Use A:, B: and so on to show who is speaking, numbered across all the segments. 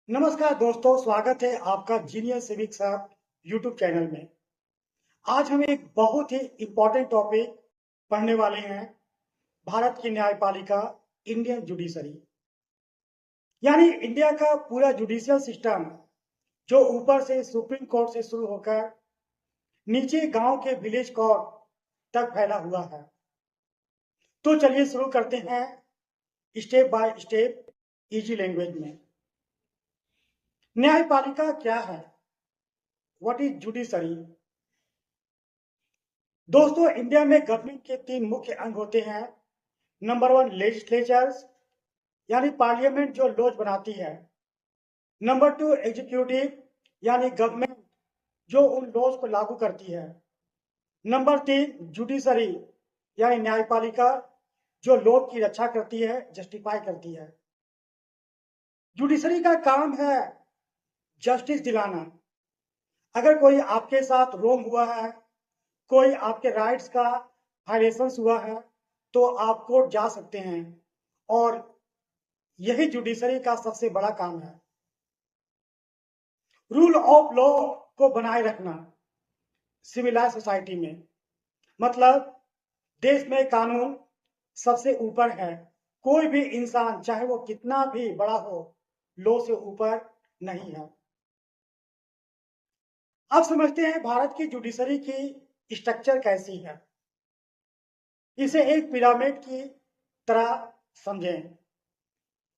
A: नमस्कार दोस्तों, स्वागत है आपका genius civics hub YouTube channel में। आज हम एक बहुत ही इम्पोर्टेंट टॉपिक पढ़ने वाले हैं। भारत की न्यायपालिका, इंडियन जुडिशरी, यानी इंडिया का पूरा जुडिशियल सिस्टम जो ऊपर से सुप्रीम कोर्ट से शुरू होकर नीचे गांव के विलेज कोर्ट तक फैला हुआ है। तो चलिए शुरू करते हैं step by step, easy language में। न्यायपालिका क्या है? What is judiciary? दोस्तों, इंडिया में गवर्नमेंट के तीन मुख्य अंग होते हैं। नंबर वन, लेजिस्लेचर्स, यानी पार्लियामेंट जो लॉज बनाती है। नंबर टू, एग्जीक्यूटिव, यानी गवर्नमेंट जो उन लॉज को लागू करती है। नंबर तीन, जुडिशरी, यानी न्यायपालिका जो लॉ की रक्षा करती है, जस्टिफाई करती है। जुडिशरी का काम है जस्टिस दिलाना। अगर कोई आपके साथ रोंग हुआ है, कोई आपके राइट्स का वायलेशन हुआ है, तो आप कोर्ट जा सकते हैं और यही जुडिशरी का सबसे बड़ा काम है। रूल ऑफ लॉ को बनाए रखना सिविलाइज सोसाइटी में, मतलब देश में कानून सबसे ऊपर है। कोई भी इंसान चाहे वो कितना भी बड़ा हो, लॉ से ऊपर नहीं है। अब समझते हैं भारत की जुडिशरी की स्ट्रक्चर कैसी है। इसे एक पिरामिड की तरह समझें।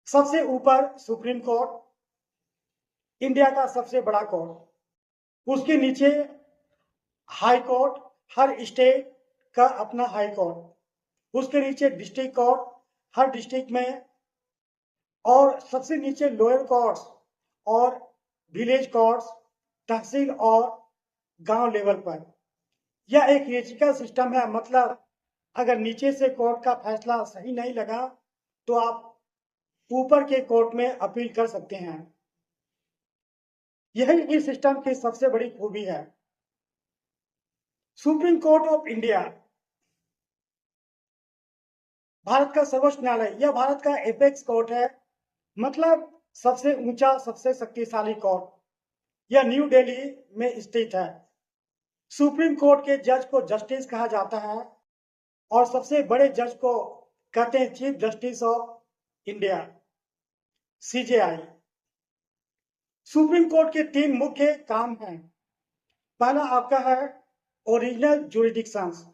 A: सबसे ऊपर सुप्रीम कोर्ट, इंडिया का सबसे बड़ा कोर्ट। उसके नीचे हाई कोर्ट, हर स्टेट का अपना हाई कोर्ट। उसके नीचे डिस्ट्रिक्ट कोर्ट, हर डिस्ट्रिक्ट में। और सबसे नीचे लोअर कोर्ट्स और विलेज कोर्ट्स, तहसील और गांव लेवल पर। यह एक हियरार्चिकल सिस्टम है, मतलब अगर नीचे से कोर्ट का फैसला सही नहीं लगा तो आप ऊपर के कोर्ट में अपील कर सकते हैं। यही इस सिस्टम की सबसे बड़ी खूबी है। Supreme court of India Bharat का सर्वोच्च न्यायालय, यह भारत का एपेक्स कोर्ट है, मतलब सबसे ऊंचा, सबसे शक्तिशाली कोर्ट। यह न्यू दिल्ली में स्थित है। सुप्रीम कोर्ट के जज को जस्टिस कहा जाता है और सबसे बड़े जज को कहते हैं chief justice of India, CJI. Supreme court के तीन मुख्य काम हैं। पहला आपका है ओरिजिनल जुरिडिक्शंस,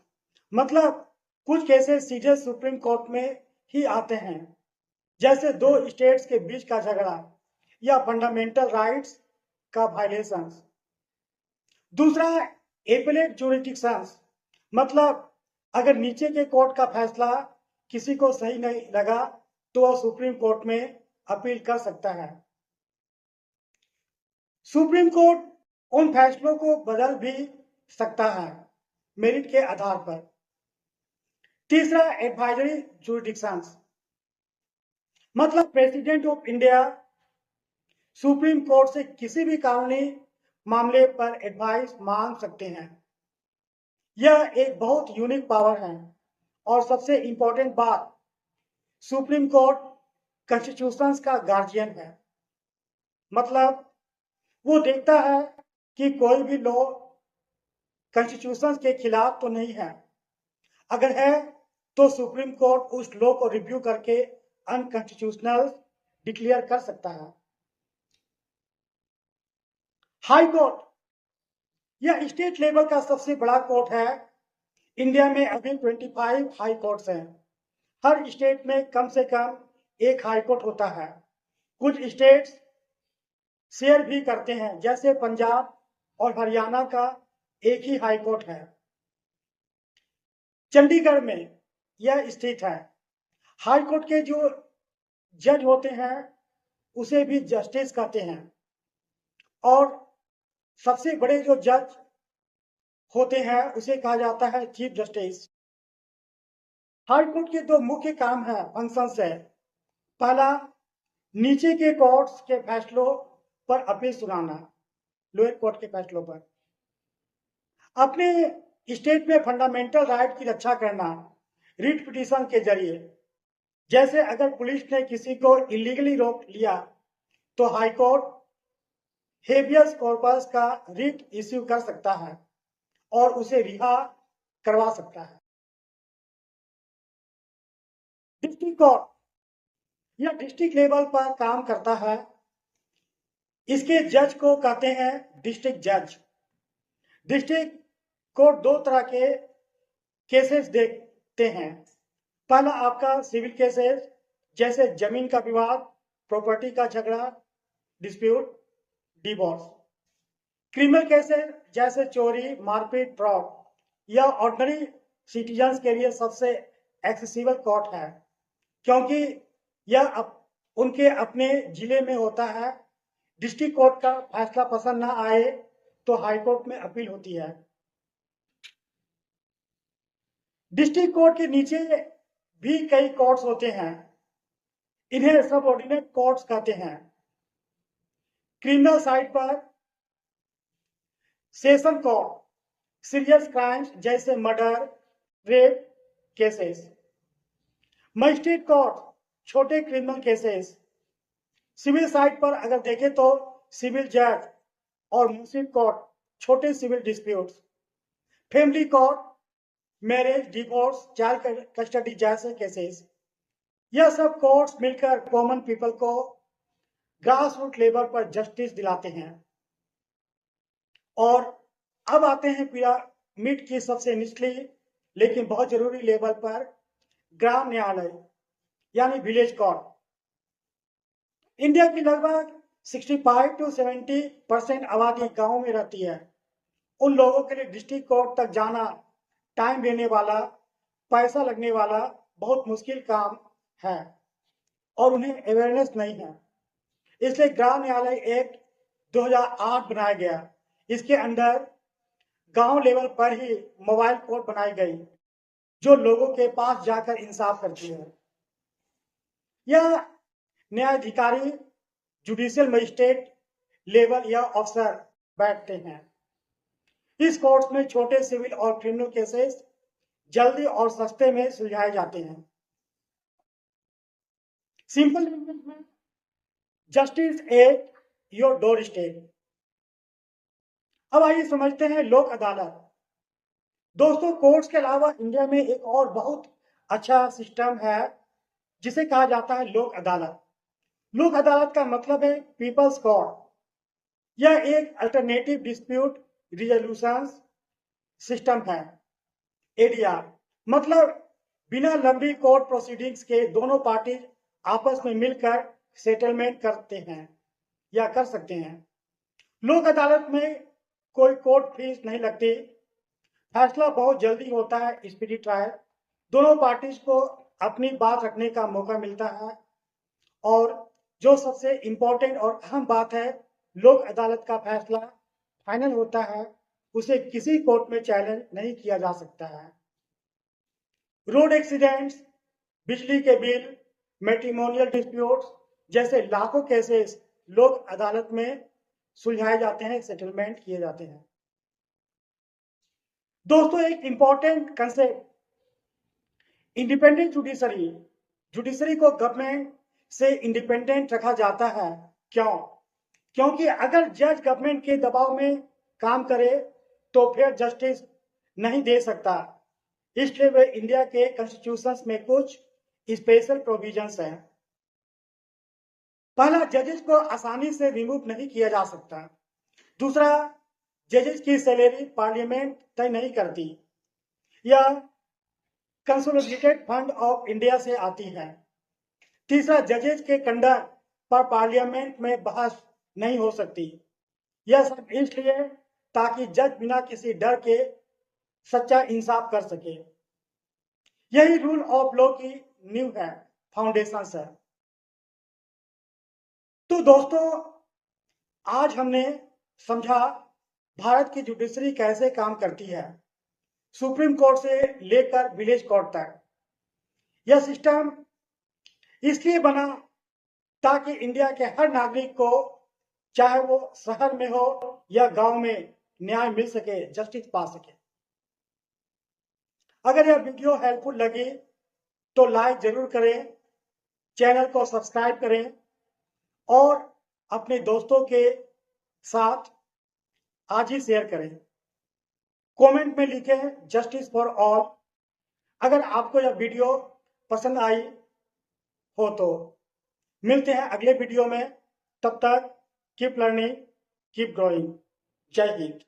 A: मतलब कुछ केसेस सीधे सुप्रीम कोर्ट में ही आते हैं, जैसे दो स्टेट्स के बीच का झगड़ा या फंडामेंटल राइट्स का वायलेशन। दूसरा, एपेलेट जुरिडिक्शंस, मतलब अगर नीचे के कोर्ट का फैसला किसी को सही नहीं लगा तो वह सुप्रीम कोर्ट में अपील कर सकता है। सुप्रीम कोर्ट उन फैसलों को बदल भी सकता है मेरिट के आधार पर। तीसरा, एडवाइजरी जुरिडिक्शंस, मतलब president of India supreme court से किसी भी कानूनी मामले पर एडवाइस मांग सकते हैं। यह एक बहुत यूनिक पावर है। और सबसे इंपॉर्टेंट बात, सुप्रीम कोर्ट कॉन्स्टिट्यूशन का गार्जियन है, मतलब वो देखता है कि कोई भी लॉ कॉन्स्टिट्यूशन के खिलाफ तो नहीं है। अगर है तो सुप्रीम कोर्ट उस लॉ को रिव्यू करके अनकॉन्स्टिट्यूशनल डिक्लेयर कर सकता है। हाई कोर्ट, यह स्टेट लेवल का सबसे बड़ा कोर्ट है। इंडिया में अभी 25 हाई कोर्ट्स हैं। हर स्टेट में कम से कम एक हाई कोर्ट होता है। कुछ स्टेट्स शेयर भी करते हैं, जैसे पंजाब और हरियाणा का एक ही हाई कोर्ट है। चंडीगढ़ में यह स्थित है। हाई कोर्ट के जो जज होते हैं उसे भी जस्टिस कहते हैं। और सबसे बड़े जो जज होते हैं उसे कहा जाता है चीफ जस्टिस। हाई कोर्ट के दो मुख्य काम है, फंक्शंस है। पहला, नीचे के कोर्ट्स के फैसलों पर अपील सुनाना, लोअर कोर्ट के फैसलों पर। अपने स्टेट में फंडामेंटल राइट की रक्षा करना रिट पिटीशन के जरिए। जैसे अगर पुलिस ने किसी को इलीगली रोक लिया तो हाई कोर्ट हेबियस कॉर्पस का रिट इश्यू कर सकता है और उसे रिहा करवा सकता है। डिस्ट्रिक्ट कोर्ट या डिस्ट्रिक्ट लेवल पर काम करता है। इसके जज को कहते हैं डिस्ट्रिक्ट जज। डिस्ट्रिक्ट कोर्ट दो तरह के केसेस देखते हैं। पहला आपका सिविल केसेस, जैसे जमीन का विवाद, प्रॉपर्टी का झगड़ा, डिस्प्यूट, डिवोर्स। क्रिमिनल केसेस जैसे चोरी, मारपीट, फ्रॉड। यह ऑर्डिनरी सिटीजन्स के लिए सबसे एक्सेसिबल कोर्ट है, क्योंकि यह उनके अपने जिले में होता है। डिस्ट्रिक्ट कोर्ट का फैसला पसंद ना आए तो हाई कोर्ट में अपील होती है। डिस्ट्रिक्ट कोर्ट के नीचे भी कई कोर्ट्स होते हैं। इन्हें सबऑर्डिनेट कोर्ट्स कहते हैं। क्रिमिनल साइड पर सेशन कोर्ट, सीरियस क्राइम्स जैसे murder, rape cases. Magistrate court, छोटे क्रिमिनल केसेस। सिविल साइड पर अगर देखें तो सिविल जज और म्युनिसिपल कोर्ट, छोटे civil disputes. Family court, marriage, divorce, child custody जैसे केसेस। यह सब कोर्ट्स मिलकर कॉमन पीपल को ग्रास रूट लेवल पर जस्टिस दिलाते हैं। और अब आते हैं पिरामिड की सबसे निचली लेकिन बहुत जरूरी लेवल पर, ग्राम न्यायालय यानी विलेज कोर्ट। इंडिया की लगभग 65 to 70% आबादी गांव में रहती है। उन लोगों के लिए डिस्ट्रिक्ट कोर्ट तक जाना टाइम लेने वाला, पैसा लगने वाला बहुत मुश्किल काम है और उन्हें अवेयरनेस नहीं है। इसलिए ग्राम न्यायालय एक्ट 2008 बनाया गया। इसके अंदर गांव लेवल पर ही मोबाइल कोर्ट बनाई गई, जो लोगों के पास जाकर इंसाफ करती है। यह न्यायाधिकारी, जुडिशियल मजिस्ट्रेट लेवल या अफसर बैठते हैं। इस कोर्ट में छोटे सिविल और क्रिमिनल केसेस जल्दी और सस्ते में सुलझाए जाते हैं। सिंपल लैंग्वेज में, justice at your door step. अब आइए समझते हैं लोक अदालत। दोस्तों, कोर्ट्स के अलावा इंडिया में एक और बहुत अच्छा सिस्टम है जिसे कहा जाता है लोक अदालत। लोक अदालत का मतलब है पीपल्स कोर्ट। यह एक अल्टरनेटिव डिस्प्यूट रिजोल्यूशन सिस्टम है, एडीआर। मतलब बिना लंबी कोर्ट प्रोसीडिंग्स के दोनों पार्टी आपस में मिलकर सेटलमेंट करते हैं या कर सकते हैं। लोक अदालत में कोई कोर्ट फीस नहीं लगती। फैसला बहुत जल्दी होता है, स्पीडी ट्रायल। दोनों पार्टीज को अपनी बात रखने का मौका मिलता है। और जो सबसे इंपॉर्टेंट और अहम बात है, लोक अदालत का फैसला फाइनल होता है, उसे किसी कोर्ट में चैलेंज नहीं किया जा सकता है। रोड एक्सीडेंट्स, बिजली के बिल, मैट्रिमोनियल डिस्प्यूट्स जैसे लाखों केसेस लोक अदालत में सुलझाए जाते हैं, सेटलमेंट किए जाते हैं। दोस्तों, एक important concept, independent judiciary. Judiciary को गवर्नमेंट से इंडिपेंडेंट रखा जाता है। क्यों? क्योंकि अगर जज गवर्नमेंट के दबाव में काम करे तो फिर जस्टिस नहीं दे सकता। इसलिए वे इंडिया के कॉन्स्टिट्यूशन में कुछ स्पेशल प्रोविजंस हैं। पहला, जजेस को आसानी से रिमूव नहीं किया जा सकता। दूसरा, जजेस की सैलरी पार्लियामेंट तय नहीं करती, यह कंसोलिडेटेड फंड ऑफ इंडिया से आती है। तीसरा, जजेस के कंडक्ट पर पार्लियामेंट में बहस नहीं हो सकती। यह सब इसलिए ताकि जज बिना किसी डर के सच्चा इंसाफ कर सके। यही रूल ऑफ लॉ की नींव है, फाउंडेशन है। तो दोस्तों, आज हमने समझा भारत की जुडिशरी कैसे काम करती है, सुप्रीम कोर्ट से लेकर विलेज कोर्ट तक। यह सिस्टम इसलिए बना ताकि इंडिया के हर नागरिक को, चाहे वो शहर में हो या गांव में, न्याय मिल सके, जस्टिस पा सके। अगर यह वीडियो हेल्पफुल लगी तो लाइक जरूर करें, चैनल को सब्सक्राइब करें और अपने दोस्तों के साथ आज ही शेयर करें। कमेंट में लिखें जस्टिस फॉर ऑल। अगर आपको यह वीडियो पसंद आई हो तो मिलते हैं अगले वीडियो में। तब तक कीप लर्निंग, कीप ग्रोइंग। जय हिंद।